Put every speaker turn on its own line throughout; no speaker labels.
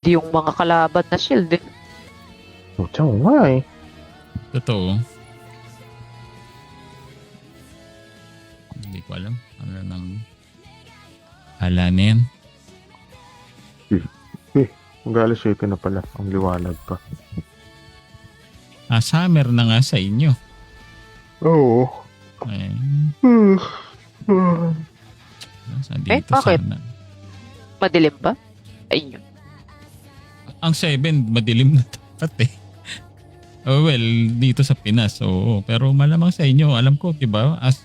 Di yung mga kalaban na shield eh.
Pucha, oo nga eh.
Totoo. Hindi ko alam. Ano nang halanin.
Gala City na pala. Ang liwanag pa.
Summer na nga sa inyo.
Oo.
Eh, nasa
Eh,
dito
bakit?
sana.
Madilim ba? Ayun.
Ang 7, madilim na dapat eh. Oh, well, dito sa Pinas, oo. Pero malamang sa inyo, alam ko, diba, as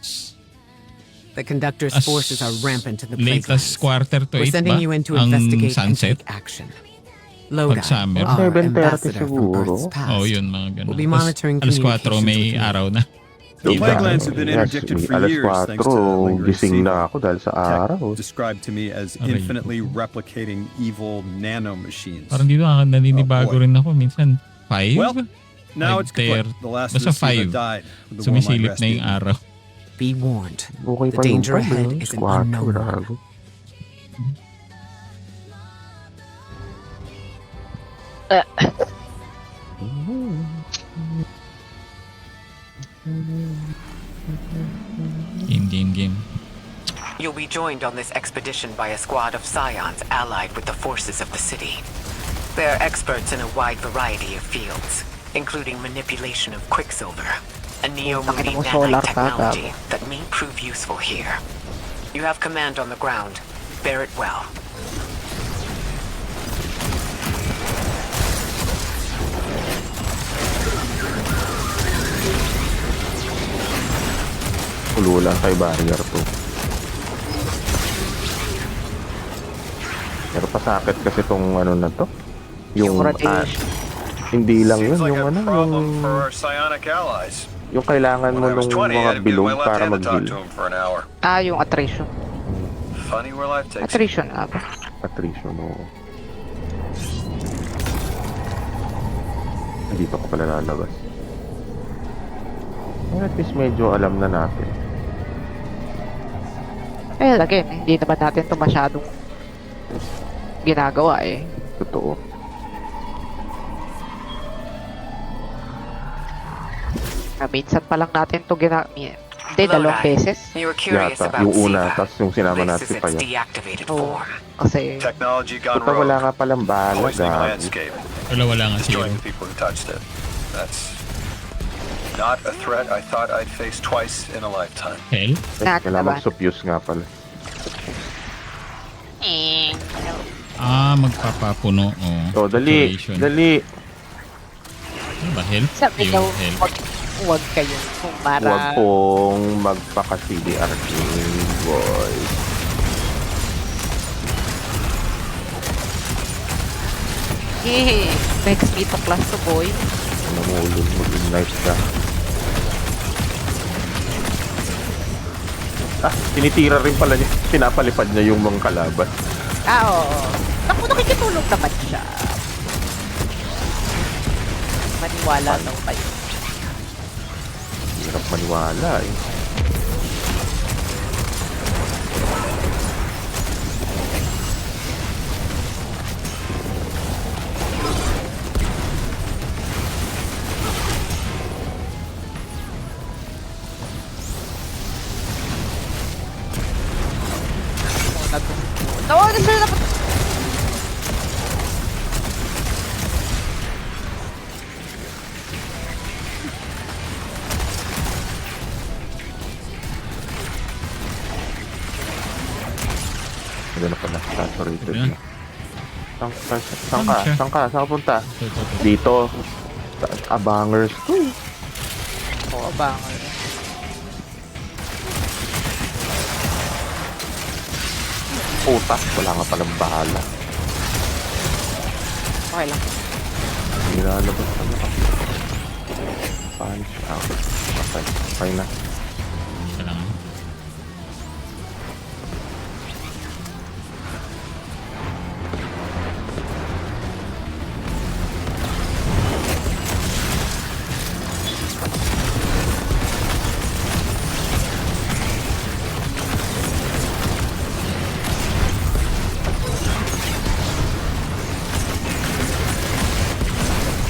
The conductor's
As
forces are rampant in the
late as
playgrounds.
quarter to
We're
8 ba?
sending you in to
Ang
investigate and
sunset?
take action. Lodi,
Pag summer.
our
7:30
ambassador from
siguro.
Earth's past,
Oo, yun, mga ganun.
will be
Tapos,
monitoring
alas 4
communications
may
with you.
araw na.
The
Diba?
Plaguelands have been
Yes,
interdicted for
alas
years thanks to
4,
lingering
gising
sea
na ako dahil sa araw.
tech described to me as
Aray.
infinitely replicating evil nanomachines.
Parang dito naninibago
Oh, boy.
rin ako. Minsan, 5?
Well, now it's complete. The last of
Basta
the Siva
5.
died with the Wormlight
Sumisilip na yung
Rescue.
araw.
Be warned.
Okay
The
pa yung
danger ahead is an unknown one.
grago.
Game.
You'll be joined on this expedition by a squad of scions allied with the forces of the city. They're experts in a wide variety of fields, including manipulation of Quicksilver, a neo-moody
Nakita mo solar
nanotechnology that may prove useful here. You have command on the ground. Bear it well.
Pulo lang kay barrier to. Pero pasakit kasi tong ano na to.
Yung radiation.
Hindi lang yun.
Seems like
Yung
a
ano,
problem
yung,
for our psionic allies.
yung kailangan mo
When I was
nung
20, I
mga
had to give
bilog
my left
para
hand to talk
mag-heal.
to him for an hour.
Yung attrition.
Funny where life takes you.
Attrition nga ba?
Patricio, no. Dito ko pala lalabas. Well, at least medyo alam na natin.
Again, hindi naman natin ito masyadong ginagawa eh.
Totoo.
Minsan pa lang natin ito Hindi, dalawang beses.
You were curious
Yata,
about
yung una,
Siva.
tapos yung sinama
This
natin
is
pa
its
yan.
deactivated
Oo.
form.
Kasi,
Technology gone
Puta, wala
rogue.
nga palang bala,
Poisoning the
gago.
landscape.
Wala nga zero.
Destroying the people who touched it. That's not a threat I thought I'd face twice in a lifetime.
Hell?
Lahat
Kailangan
naman.
mag-supuse nga pala.
Magpapapuno. Oh,
So, dali,
Operation.
dali.
Ano ba? Health?
sabi daw,
Health.
huwag kayo kung
Huwag
para
pong magpaka-CDRK, boys.
next meet to class to boy.
Namulog, mag-ignite ka. Tinitira rin pala niya. Pinapalipad niya yung mga kalaban.
Oo. Naku, nakikitulong naman siya. Maniwala daw kayo.
Hirap maniwala eh.
Tawagan sila dapat.
Maganda pala. Saturated
Ayan.
na. Saan ka?
Ano siya?
Saan ka? Saan ka punta?
Ito.
Dito. Abangers.
Oo, bangon.
Puta. Wala nga palang bahala.
Okay lang.
Nilalabas ka na. Punch out. Okay. Okay na.
Kailangan.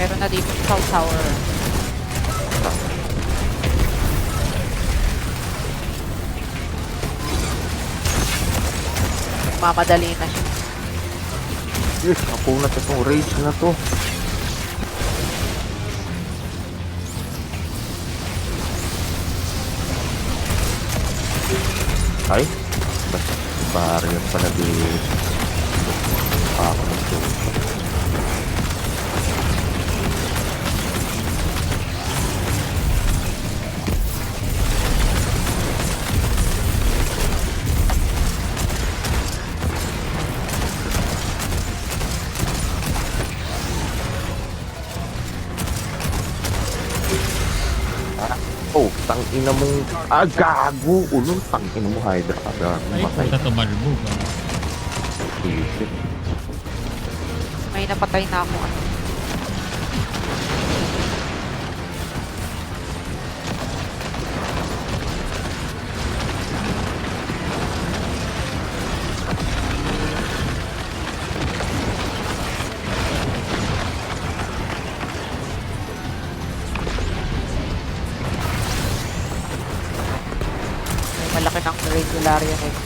Meron na dito sa South Tower. Mamadali na siya.
Yes, napunat itong rage na to. Ay, basta barrier pala dito. Ako nito. Oh, tangina mong... gago! Ulong tangina mo, Hydra. Gago,
Ay,
matay.
puta tumalbog.
Isip.
May napatay na ako. May malaki ng regularya na ito.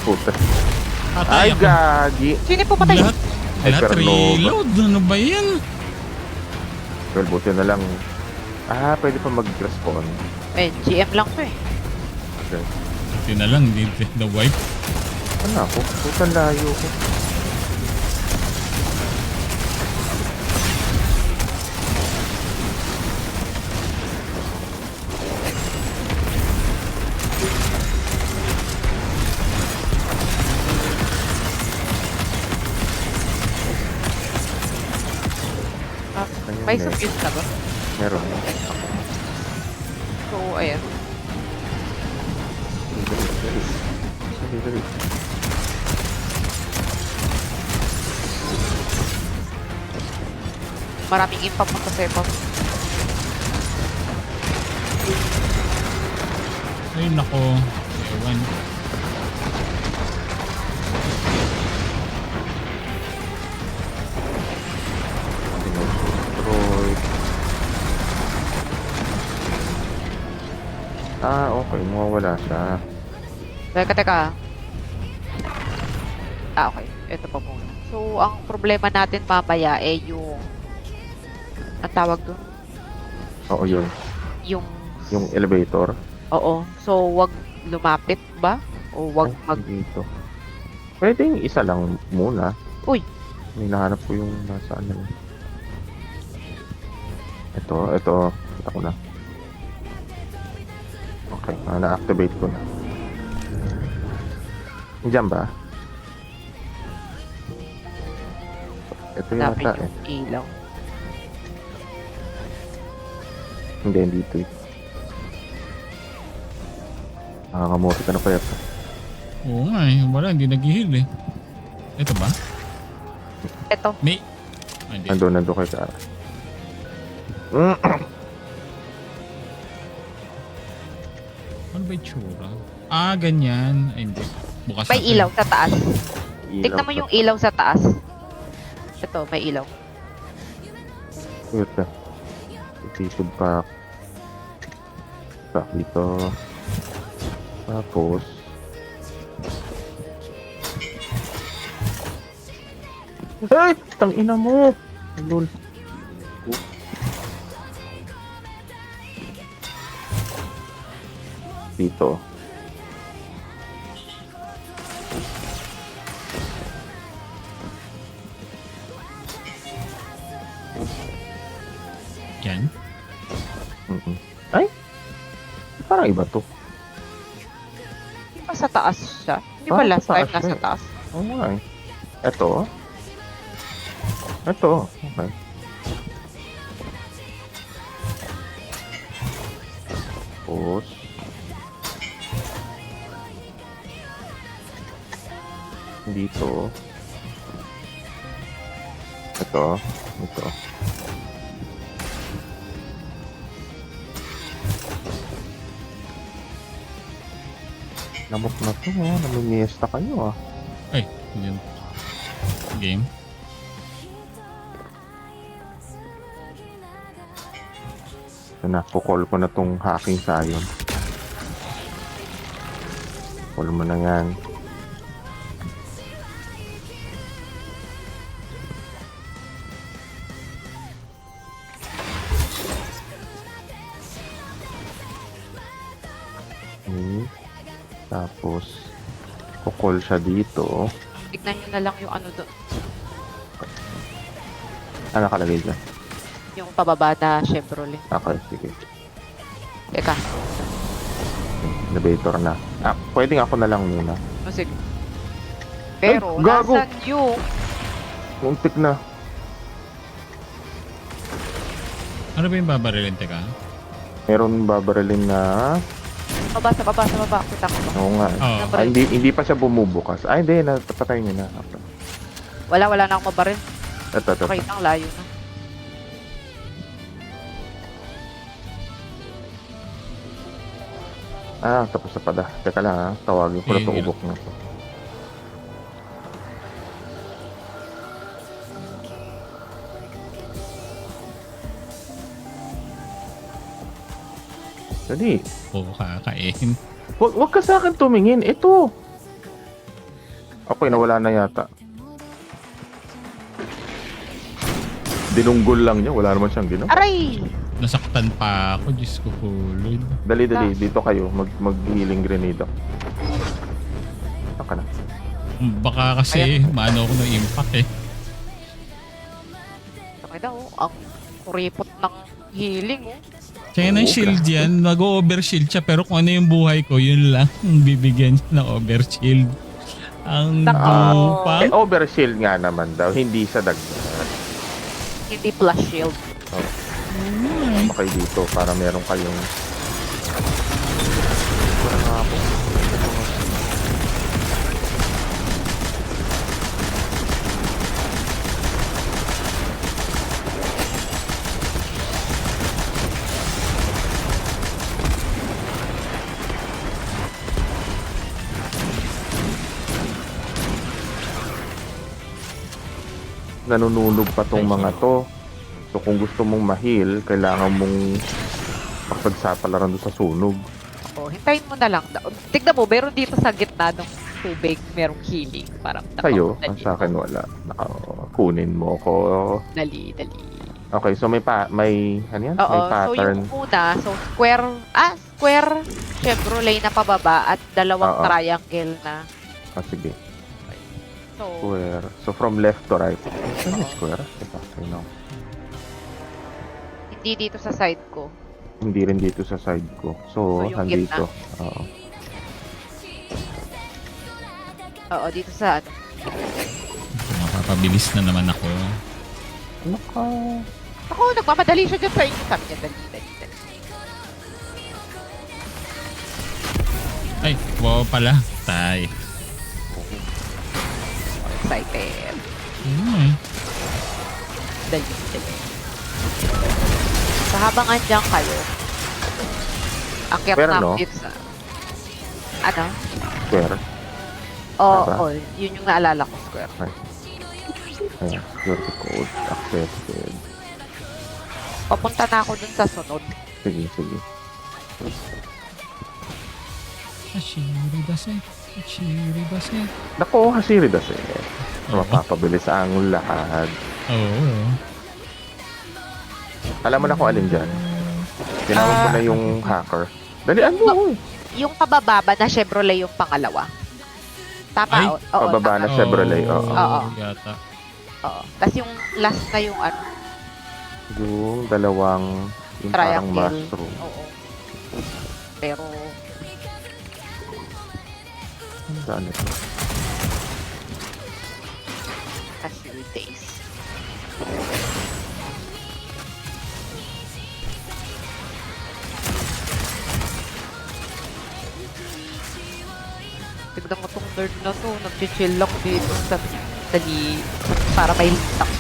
Puta.
Patay
Ay,
ako.
gagi!
Sino yung pumatay?
Lahat,
Ay,
lahat
pero
reload. Ano ba yan?
Well, buti na lang. Pwede pa mag-respawn.
GM lang to eh.
Okay.
Buti na lang, di na wipe.
Ano ako? Putang layo ko.
May
Ayun,
support na ba?
Meron.
So, ayan.
Dali.
Maraming impact mo sa setup.
Ay, nako. Ewan.
Destroy. Okay. Mawawala siya.
Teka. Okay. Ito pa muna. So, ang problema natin mamaya eh yung... Ang tawag doon?
Oo, yun.
Yung...
Yung elevator.
Oo. So, wag lumapit ba? O wag
Ay, dito. Pwede yung isa lang muna.
Uy!
May nahanap ko yung nasa ano. Ito. Kita ko na. Okay, na-activate ko na. Diyan ba? Ito yung
Dapat
nasa
yung ilaw.
Hindi, dito eh. Nakakamote ka na kaya pa.
Oo nga eh. Wala, hindi nag-heal eh. Ito ba?
Ito.
May... Ah, hindi.
Nandun kay Kara.
Ano ba yung tsura? Ganyan. Ay, hindi. Bukas
May
natin.
ilaw sa taas.
Ilaw
Tignan mo
pa.
yung ilaw sa taas. Ito, may ilaw.
Wait na. Ititod pa. Dito. Tapos. Ay! Tangina mo! Lol. Dito.
Yan.
Ay! Parang iba to.
Di ba sa taas siya? Di ba
Ah,
last
sa
time
taas
nasa
siya.
taas?
Oo nga eh. Ito. Okay. Tapos. Dito. Ito. Lamok na to, namimiesta kayo
Ay, yun. Game.
Ito na, kukall ko na tong hacking sayon. Call mo na yan. Okay. Tapos, kukall siya dito.
Tignan nyo na lang yung ano doon.
Ano nakalagay dyan?
Yung pababa na Chevrolet.
Okay, sige.
Teka.
Elevator na. Pwedeng ako na lang muna.
O sige. Pero,
Ay, gago!
nasan yung...
Muntik na.
Ano ba yung babarilin? Teka.
Meron babarilin na...
Sa baba. Kita ko ba?
Oo nga.
Oo.
Hindi pa siya bumubukas. Ay, hindi. Napatay niya na. Okay.
Wala na akong mabaril.
Ito.
Okay, ang layo na.
Tapos na pala. Teka lang tawagin ko na ito
Sige.
ubok na ito. Dali.
Oo, kakain.
Huwag ka sa akin tumingin. Ito. Okay, nawala na yata. Dinunggol lang niya. Wala naman siyang ginawa.
Aray!
Nasaktan pa ako. Diyos ko po, Lord.
Dali. Dito kayo. Mag-healing grenade ako. Saka na.
Baka kasi maano ako ng impact eh.
Okay na, ang kuripot ng healing,
Kaya ng
Oo,
shield
grabe.
yan, mag-overshield siya pero kung ano yung buhay ko, yun lang ang bibigyan niya ng overshield. Ang
Nako.
pa.
Overshield nga naman daw. Hindi sa dagdag.
Hindi plus shield.
Okay dito para meron kayong... Wala nga ako. Nanununog pa tong mga to. So kung gusto mong ma-heal, kailangan mong mapagsapalaran doon sa sunog.
O, hintayin mo na lang. Tignan mo, meron dito sa gitna ng tubig, merong healing. Parang
Sa'yo,
dali.
sa akin wala. Kunin mo ko.
Dali.
Okay, so may ano yan?
Oo,
May
so
pattern.
yung una, square Chevrolet na pababa at dalawang
Oo.
triangle na.
Sige.
So,
Square. So from left to right. Saan yung square? Ito, no.
hindi dito sa side ko.
Hindi rin dito sa side ko. So,
So, yung
nandito. Oo.
Oo, dito sa ano.
Mapapabilis na naman ako.
Naka...
Ako, nagmamadali siya dyan sa inyo. Sabi niya, dali.
Ay, wow pala. Tay.
Excited. Dali. So, habang andyan kayo, akyat
Pero
na ako
no?
dito sa... Ano?
Square.
Oo,
Diba?
yun yung naalala ko, square.
Ayan. Security code. Accepted.
Papunta na ako dun sa sunod.
Sige.
Ashiri dase.
Nako, Hashiri das eh.
Oo.
Mapapabilis ang lahat.
Oo.
Alam mo na kung alin dyan. Tinawag mo na yung hacker. Dalian mo.
Yung pababa na Chevrolet yung pangalawa. Tama,
Ay,
oo.
pababa
tama.
na Chevrolet, oo.
Oo.
Yata.
Oo. Tapos yung last na yung ano,
Yung dalawang, yung parang
triangle.
mushroom.
Oo. Pero,
Saan ito?
as your days. Tignan mo tong nerd na to, nag-chill lang dito sa dali para may lintak.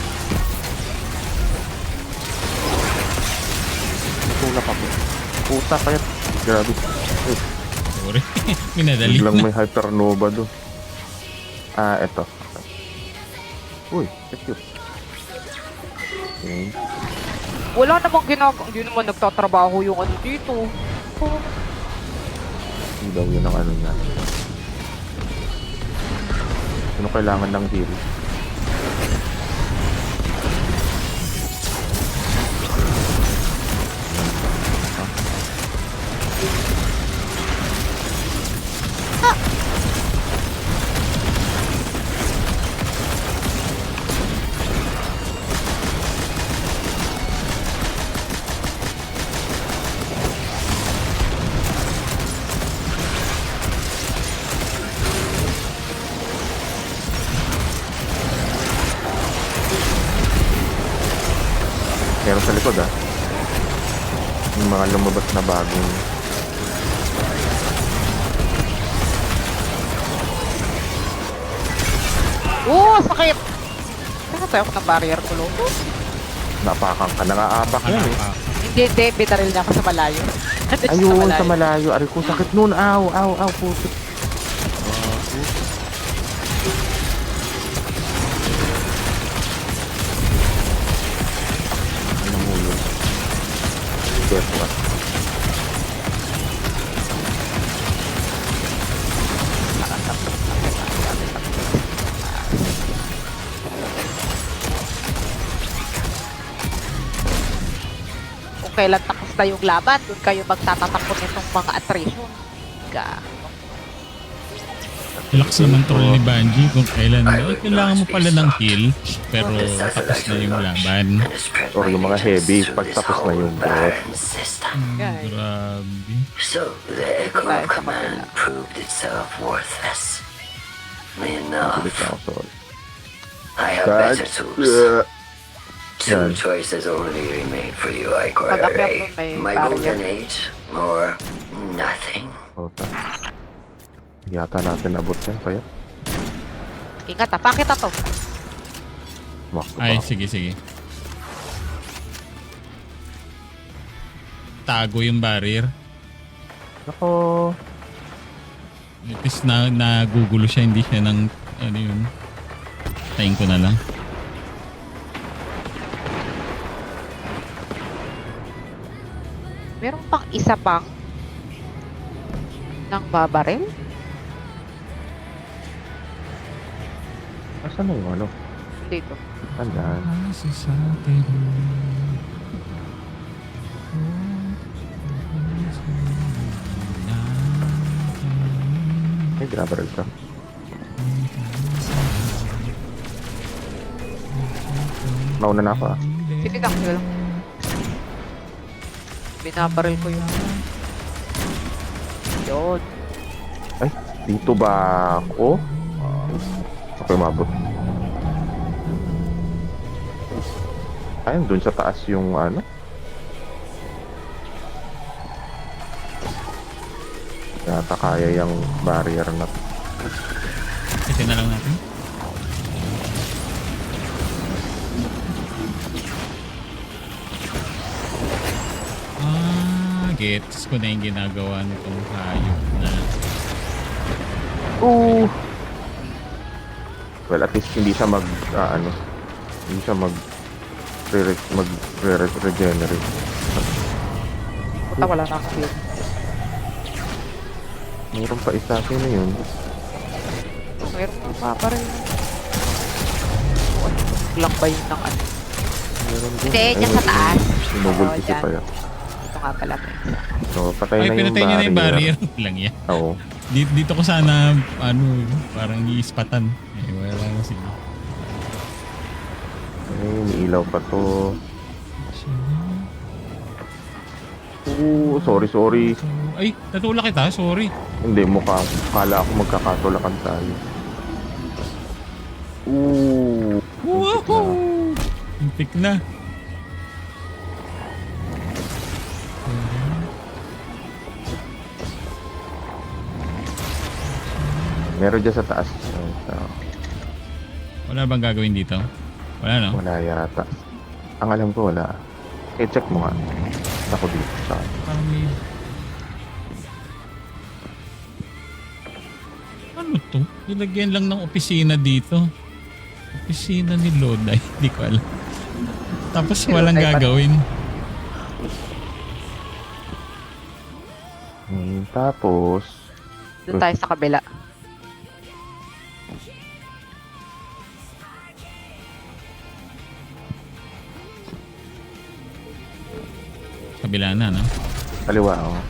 Tula pa po. Puta kaya. Grabe. Ay,
Sorry. Minadali
Biglang
na.
may hypernova doon. Ah, eto. Uy, cute. Okay.
Wala namang ginagawa. Hindi naman nagtatrabaho yung ano dito. Oh,
Hindi daw yun ang ano niya. Ano kailangan ng heal? Meron sa likod ah. Yung mga lumabas na bagong
sakit! Kaya tayo ako ng barrier ko, loko.
napakang ka. Nangaapak yan eh.
Hindi, binaril niya ako sa malayo.
Ayun, sa malayo. Aray ko, sakit nun. Aw, putik. Ano mo yun? Guess what?
Kung kailan tapos na yung laban, doon kayo magtatatakot nitong mga attrition.
Relax naman troll ni Banji kung kailan. Ay, kailangan mo pala ng heal. Pero tapos na yung laban.
Or yung mga heavy, pag tapos na yung boss.
Guys.
Grabe.
So the Echo of Command proved itself worthless. Enough.
Ulit na ako, sorry.
I have better tools. Two choices only remain for you, Icor Array. My golden age or nothing.
Ota. Yata natin abot yan, kaya.
Ingat ha, pakita to.
Makto
Ay,
pa.
sige. Tago yung barrier.
Ako.
At least nagugulo siya, hindi siya ng, ano yun. Tayin ko na lang.
Meron pang isa pang ng babaril?
Asan na yung ano?
Dito.
Andaan. May grabaril ka. Nauna na ako ah.
Sige lang. Binabaril ko yung... Yun.
Ay, dito ba ako? Okay, mabot. Ayun, dun sa taas yung ano. Yata kaya yung barrier na.
Kasi na lang natin. Gets ko na yung ginagawa nitong hayop na.
Ooh. Well, at least hindi siya ano, hindi siya regenerate.
Puta, wala na ako yun.
Meron pa isa, sino yun?
Meron pang babaril. Lang ba yun ng ano?
Meron din.
Hindi, dyan sa taas.
Sinugol
Oo,
kasi
dyan.
pa yan.
Ito nga pala.
So, patay
Ay,
na yung
pinatay niya na yung
barrier.
barrier. Lang yan.
Oo.
Dito ko sana, ano, parang iispatan. Eh, wala na sige.
Ay, may ilaw pa to. Oo, sorry.
Ay, natulak kita. Sorry.
Hindi, kala ako magkakatulakan tayo. Ooh.
Woohoo! Impik na.
Meron dyan sa taas.
Wala bang gagawin dito? Wala, no?
Wala yata. Ang alam ko wala. I-check mo nga. Ako dito sa...
Parang may... Ano to? Nilagyan lang ng opisina dito. Opisina ni Lodi. Hindi ko alam. Tapos walang
Lodi pa.
gagawin.
Tapos,
Doon tayo sa kabila.
Kabila na, no?
kaliwa oh.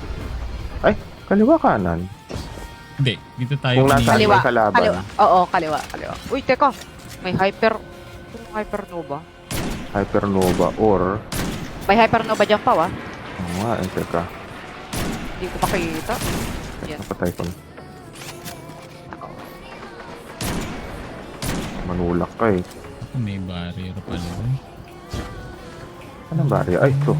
Ay, kaliwa kanan.
Hindi. Dito tayo.
Kung nasa-
Kaliwa.
may kalaban.
Kaliwa. Oo, kaliwa. Uy, teka. May hypernova.
Hypernova or...
May hypernova dyan pa, ah.
Oo nga, teka.
Hindi ko makikita. Yan.
Napatay ko.
Ako.
Manulak ka eh.
May barrier pala.
Anong barya? Ay, ito.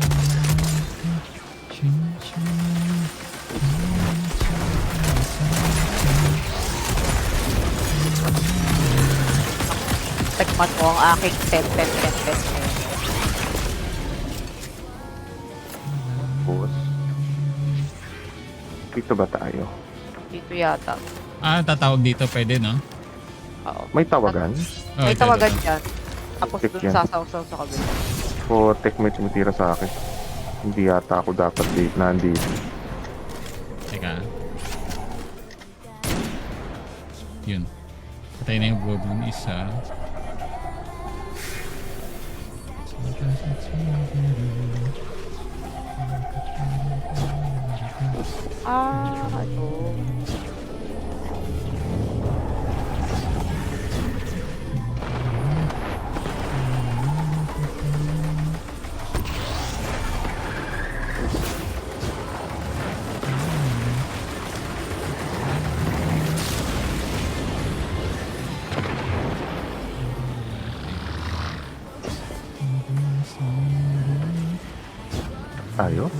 Tagman mo ang aking 10.
Tapos, dito ba tayo?
Dito yata.
Ah, tatawag dito pwede, no?
Oo.
May tawagan?
Oh,
May
ito,
tawagan
ito.
dyan. Tapos
Tik
dun
yan.
sasawsaw sa kabila.
O tek may tumitira sa akin. Hindi yata ako dapat nandito.
Teka. Yun. Patay na yung goblin isa.
Ito.
Tayo?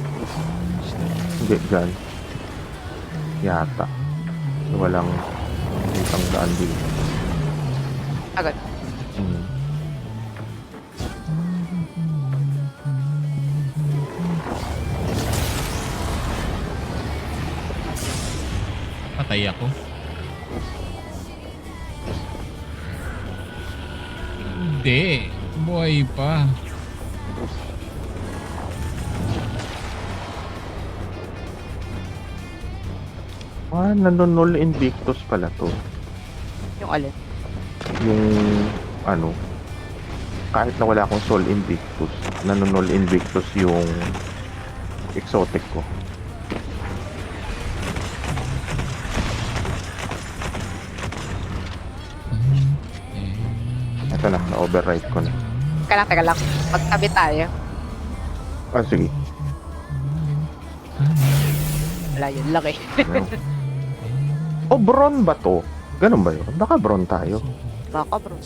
Hindi, dyan. Yata. Walang isang daan dito.
Agad.
Hmm.
Patay ako. Hindi. Buhay pa.
Ah, nanonol Invictus pala to.
Yung alin.
Yung, ano, kahit na wala akong Soul Invictus, nanonol Invictus yung exotic ko. Ito na, na-override ko na.
Teka lang. Magtabi tayo.
Ah, sige.
Wala yun lang eh.
O, Bron ba to? Ganun ba yun? Baka Bron tayo.
Baka bro.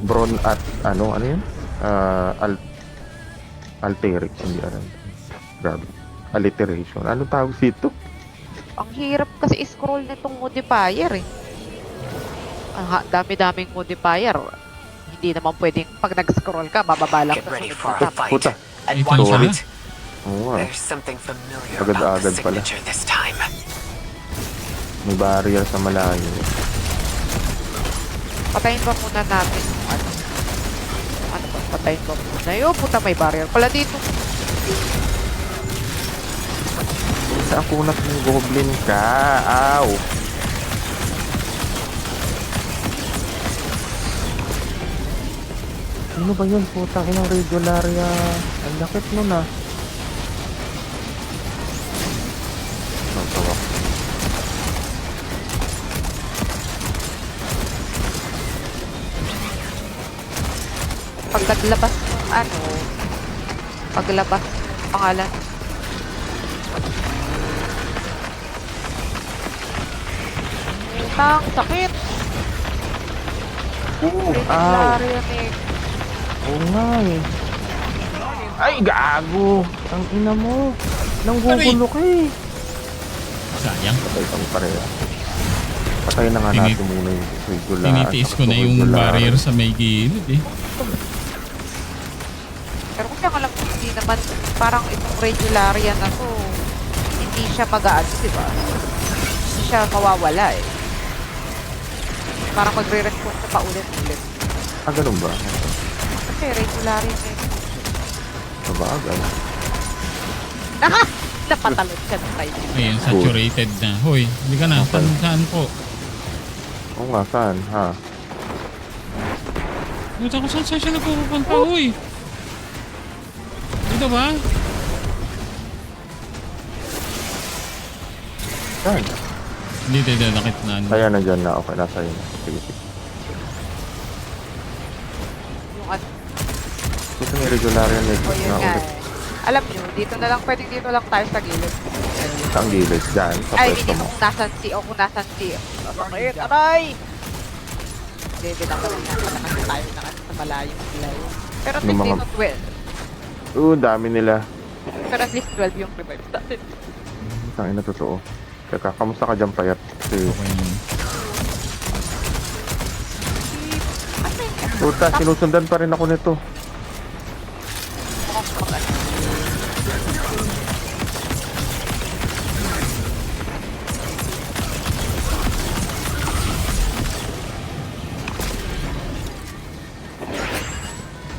Bron at, ano yun? Alterix, hindi alam. Grabe. Alliteration. Ano tawag dito?
Ang hirap kasi i-scroll nitong modifier eh. Ang dami-daming modifier. Hindi naman pwedeng pag nag-scroll ka, bababa lang
Get
sa
ready
sunod
for
na
a
tab.
fight.
Puta.
And
Ito
watch
pala.
out.
Oo nga.
There's something familiar
Agad-agad
about the
pala.
signature this time.
May barrier sa malayo.
Patayin ba muna natin yung ano? Ano ba? Patayin ba muna? Yo, puta may barrier pala dito.
Sa akunat ng goblin ka. Aw. Sino ba yun? Putang inang Regularia. Ang lakit nun ah. Ang tawak.
Pag naglabas ng ano, paglabas ng pangalan. Putang, sakit!
Aw.
Regularian eh.
Oo nga eh. Ay, gago! Ang ina mo. Nanggugulo ka eh.
Sayang.
Patay kang pareha. Patay na nga natin muna yung regular.
Tinitiis ko na yung barrier sa may gilid eh.
Pero kung siya alam ko, hindi naman, parang itong regularian na to, hindi siya mag-aano, di ba? Hindi siya mawawala eh. Parang magre-response na paulit-ulit.
Ah, ganun ba?
Kasi regular yun eh.
Sabagay.
Napatalon siya ng tayo.
Ayan, saturated na. Hoy, hindi ka na.
Okay.
Saan po?
Oo nga, saan? Ha?
Buta ko saan siya nagpupunta, uy. Dito ba?
Saan?
Hindi, nakit na.
Kaya nandyan na. Okay, nasa yun. Sige, sige.
Yung ano.
Gusto may regular yan.
O yun
na
nga
ulit.
eh. Alam nyo, dito na lang, pwedeng dito lang tayo sa gilid.
Ang gilid dyan. Sa
Ay,
pwesto
hindi
mo.
kung nasan si, o kung nasan si. Sakit, aray! Hindi, binakaroon nga pala kasi tayo na kasi sa malayong ilayo. Pero at
Yung
least
mga-
dito 12.
Dami nila.
Pero at least 12 yung revive natin.
Tangin na totoo. Teka, kamusta ka dyan, Payat? Kasi,
Okay yun.
Ano yun?
puta, sinusundan pa rin ako nito.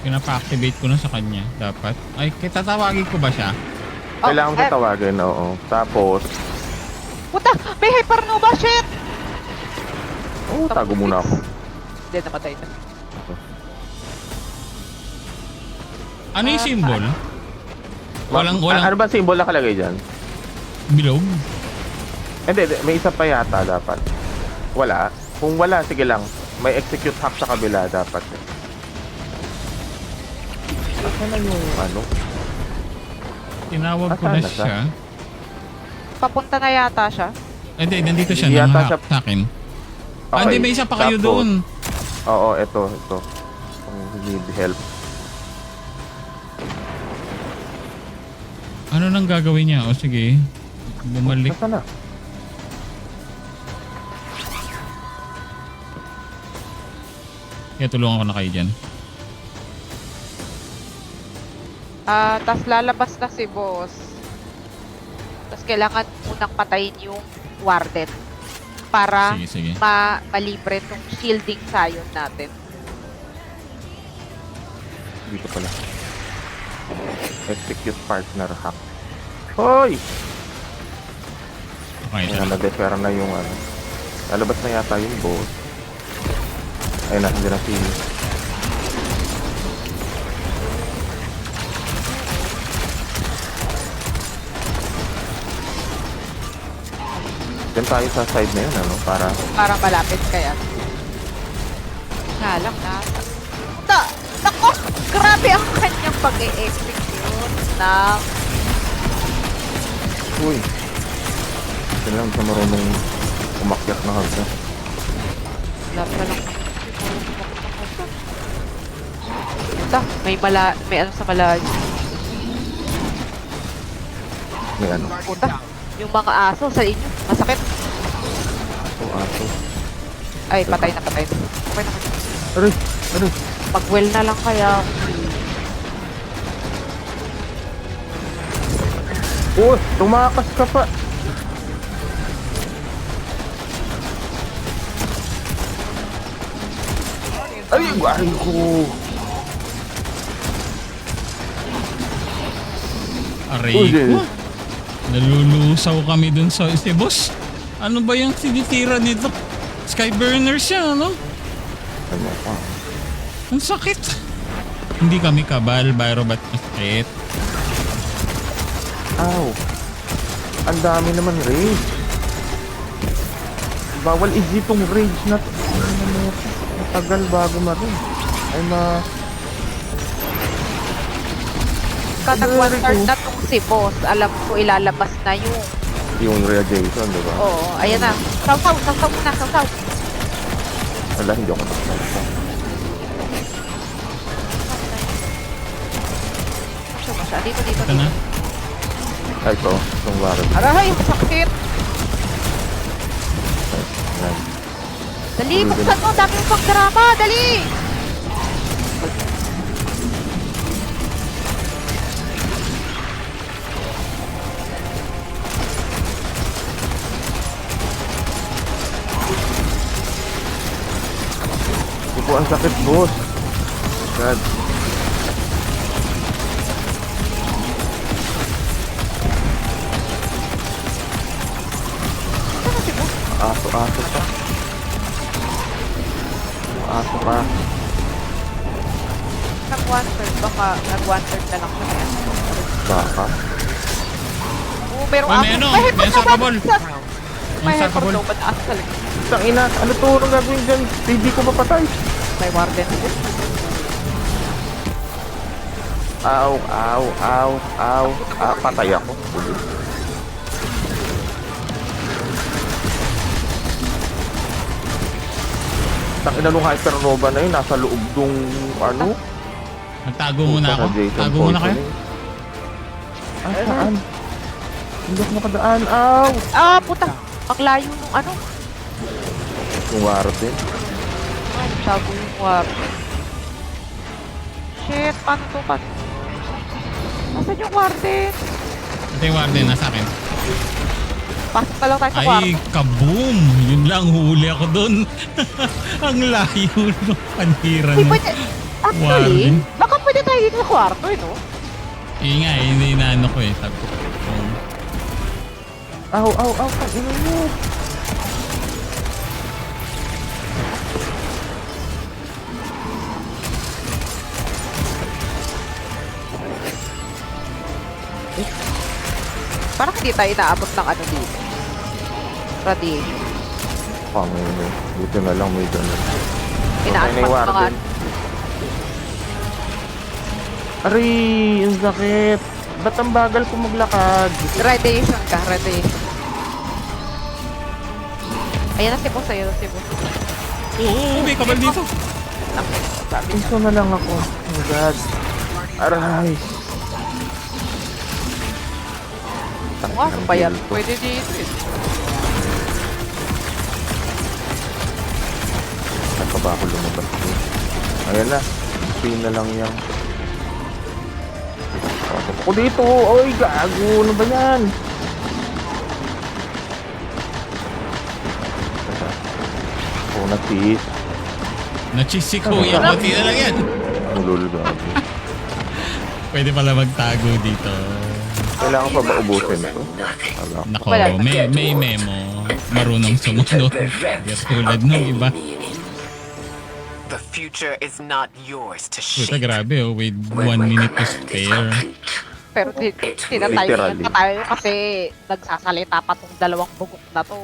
Pinapa-activate ko na sa kanya. Dapat. Ay, tatawagin ko ba siya?
Kailangan mo siya tawagin, oo. Tapos,
Puta! May hypernova! Shit!
tago muna ako.
Hindi, namatay na.
Ano yung symbol? Walang
Ano ba symbol na kalagay dyan?
bilog?
Hindi, may isa pa yata dapat. Wala. Kung wala, sige lang. May execute hack sa kabila dapat. Asa na yung ano?
Tinawag ko
Asan
na
na siya?
siya.
Papunta na yata siya.
Ay, hindi, nandito siya.
Hindi yata
Nangahak
siya-
sa akin. Ah, hindi, may isa pa kayo
tapos-
doon.
Oo, ito. Kung need help.
Ano nang gagawin niya? O sige, bumalik.
Nasaan na?
Kaya tulungan ko na kayo dyan.
Tas lalabas na si boss. Tas kailangan munang patayin yung warden. Para
Sige.
malibre tong shielding sayon natin.
Dito pala. Execute partner hack. Hoy!
Okay,
Ayan, na-defera na yung ano. Lalabas na yata yung boss. Ayun na, hindi na si... Diyan tayo sa side na yun, ano? Para
Malapit kaya. Nga lang na. Nako! Grabe ang kanyang pag-e-execute ng...
Uy. Diyan lang sa marunong umakyat na hagda.
Lap na lang. Puta, may ano sa malayo.
May ano?
Puta, yung mga aso sa inyo, masakit.
Aso.
Ay, patay na. Okay na.
Aray! Aray!
Mag-well na lang kaya.
Oh! Tumakas ka pa! Ay! Ay ko!
aray
Uy,
ko. Nalulusaw kami dun sa boss. Ano ba yung sinitira nito? Skyburner siya, ano?
Ano pa?
Ang sakit. Hindi kami kabal, Byro, ba't masakit?
Ow! Ang dami naman rage. Bawal isipong rage na to. Matagal bago ma-rage. Ay
Katag one turn na tong si boss, alam ko ilalabas na
yung reagation, di ba?
Oo, ayan na. Saw muna.
Wala, hindi ako nakakita.
Siya. Dito.
Ito na.
Ay, ito. Itong warren.
Aray, sakit.
Yan.
Dali, buksan mo. Dami yung pang drama. Dali.
ang sakit, boss. God.
Saan na si Boss?
Aso pa. Aso pa.
Nag-one-third. Baka nag-one-third na lang siya.
Baka.
Oo, merong
Uy, may ano? May sarkabol.
May
May sarkabol.
hyper low talaga.
Isang ina, ano to? Anong gagawin dyan? Hindi ko mapatay.
May warden din.
Ow. Patay ako. Tangina nung hypernova na yun, nasa loob nung ano?
Magtago muna ako.
Jason
Tago muna kayo.
poisoning. Ah, saan? Hindi ako makadaan. Ow!
Ah, puta! Ang layo nung ano.
Yung warden.
Ay, sago yung warden. Shit, paano to? Nasaan yung warden?
Ito yung warden, nasa akin.
Pasok na lang tayo sa
Ay,
warden.
kaboom! Yun lang, huli ako dun. Ang layo ng panira
Hindi
ng
pwede. Actually,
warden.
baka pwede tayo dito sa kwarto eh, no?
Yun nga, hindi na ano ko eh. Sabi ko,
Ow! Pangina mo!
Parang hindi tayo inaabot ng ano dito. Radiation.
Pangina. Buti na lang may ganun.
Inaabot
na yung
ng mga
warden. Aray! Ang sakit! Ba't ang bagal ko maglakad?
radiation ka, radiation. Ayan na si boss, ayan na si boss.
oo, may kabal dito.
Sabi niya.
Iso na lang ako. Oh my God. Aray!
Ano ba yan? Pwede dito eh.
Saan pa ba ako lumabas? Ayan na. Pin na lang yan. Pasok ko dito. Oy, gago. Ano ba yan? Oh, natis.
Na-cheese si Kuya. Buti na lang yan.
Ang lol, gago.
Pwede pala magtago dito.
Kailangan pa ba ubusin
Chosen
ito?
nothing.
Wala.
Nako,
Wala.
may memo. Marunong sumunod. Yes, tulad nung iba.
The future is not yours to
Puta,
shape.
grabe oh. With
When
1
my
minute to
command is
spare.
complete,
Pero tinatayo
Literally.
pa tayo kasi nagsasalita pa tong dalawang bugok na to.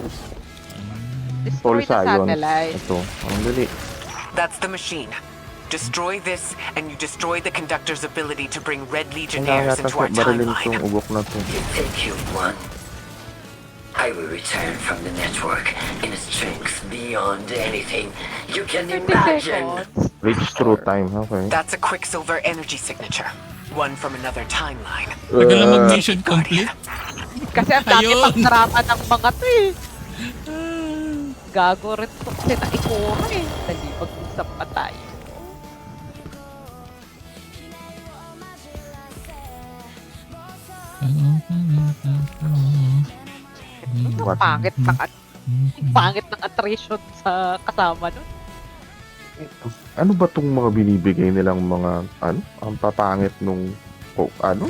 Paul
Destroy the
Sion.
satellite.
Ito. Ang dali.
That's the machine. Destroy this, and you destroy the conductor's ability to bring Red
Kailangan
Legionnaires
yata
into
sa
our
barilin itong
timeline.
ugok na to.
you think you've won? I will return from the network in a strength beyond anything you can
30
imagine.
seconds.
Reach through time. Okay.
That's a Quicksilver energy signature. One from another timeline.
Tagal na mag-mission complete.
Kasi ang dami
Ayun.
pang sarapan ng mga to eh. Gago rin to kasi naikura eh. Dali, mag-usap pa tayo. Ang pangit ng attrition sa kasama nun.
Ano ba tong mga binibigay nilang mga ano? Ang papangit nung ano?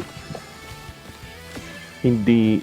Hindi